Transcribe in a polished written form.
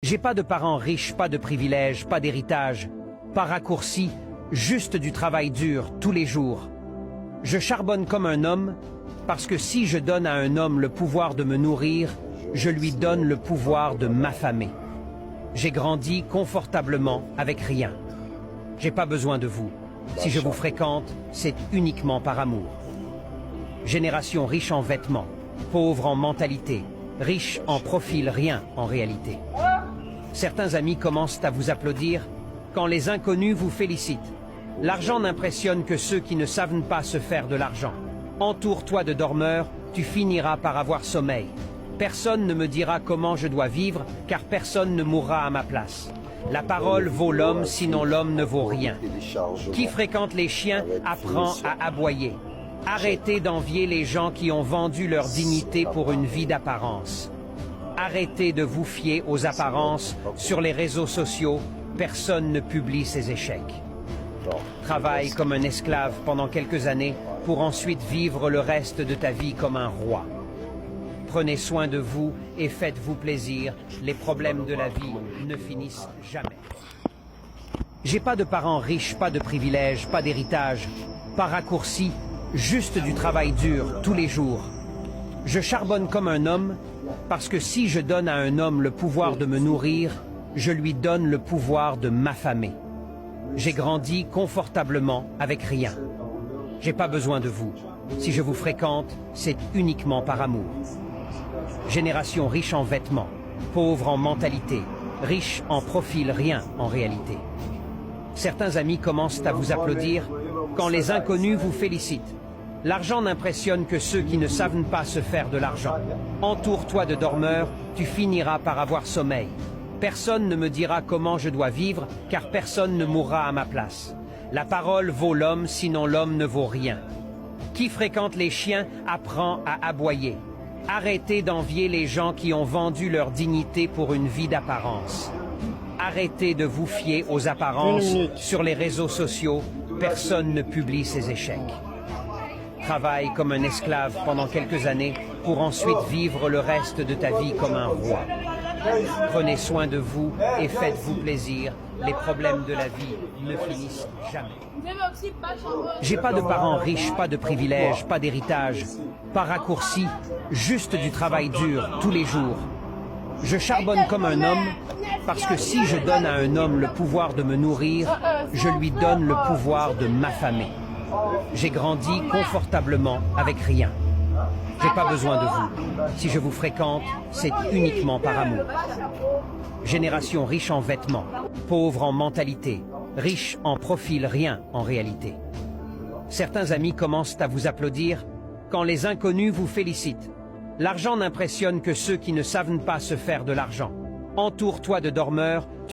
J'ai pas de parents riches, pas de privilèges, pas d'héritage, pas raccourci, juste du travail dur tous les jours. Je charbonne comme un homme, parce que si je donne à un homme le pouvoir de me nourrir, je lui donne le pouvoir de m'affamer. J'ai grandi confortablement avec rien. J'ai pas besoin de vous. Si je vous fréquente, c'est uniquement par amour. Génération riche en vêtements, pauvre en mentalité, riche en profil, rien en réalité. Certains amis commencent à vous applaudir quand les inconnus vous félicitent. L'argent n'impressionne que ceux qui ne savent pas se faire de l'argent. Entoure-toi de dormeurs, tu finiras par avoir sommeil. Personne ne me dira comment je dois vivre, car personne ne mourra à ma place. La parole vaut l'homme, sinon l'homme ne vaut rien. Qui fréquente les chiens apprend à aboyer. Arrêtez d'envier les gens qui ont vendu leur dignité pour une vie d'apparence. Arrêtez de vous fier aux apparences. Sur les réseaux sociaux, personne ne publie ses échecs. Travaille comme un esclave pendant quelques années pour ensuite vivre le reste de ta vie comme un roi. Prenez soin de vous et faites-vous plaisir. Les problèmes de la vie ne finissent jamais. J'ai pas de parents riches, pas de privilèges, pas d'héritage, pas raccourci, juste du travail dur tous les jours. Je charbonne comme un homme, parce que si je donne à un homme le pouvoir de me nourrir, je lui donne le pouvoir de m'affamer. J'ai grandi confortablement avec rien. J'ai pas besoin de vous. Si je vous fréquente, c'est uniquement par amour. Génération riche en vêtements, pauvre en mentalité, riche en profil, rien en réalité. Certains amis commencent à vous applaudir quand les inconnus vous félicitent. L'argent n'impressionne que ceux qui ne savent pas se faire de l'argent. Entoure-toi de dormeurs, tu finiras par avoir sommeil. Personne ne me dira comment je dois vivre, car personne ne mourra à ma place. La parole vaut l'homme, sinon l'homme ne vaut rien. Qui fréquente les chiens apprend à aboyer. Arrêtez d'envier les gens qui ont vendu leur dignité pour une vie d'apparence. Arrêtez de vous fier aux apparences. Sur les réseaux sociaux, personne ne publie ses échecs. Travaille comme un esclave pendant quelques années pour ensuite vivre le reste de ta vie comme un roi. Prenez soin de vous et faites-vous plaisir. Les problèmes de la vie ne finissent jamais. J'ai pas de parents riches, pas de privilèges, pas d'héritage, pas raccourci, juste du travail dur tous les jours. Je charbonne comme un homme, parce que si je donne à un homme le pouvoir de me nourrir, je lui donne le pouvoir de m'affamer. J'ai grandi confortablement avec rien. J'ai pas besoin de vous. Si je vous fréquente, c'est uniquement par amour. Génération riche en vêtements, pauvre en mentalité, riche en profil, rien en réalité. Certains amis commencent à vous applaudir quand les inconnus vous félicitent. L'argent n'impressionne que ceux qui ne savent pas se faire de l'argent. Entoure-toi de dormeurs.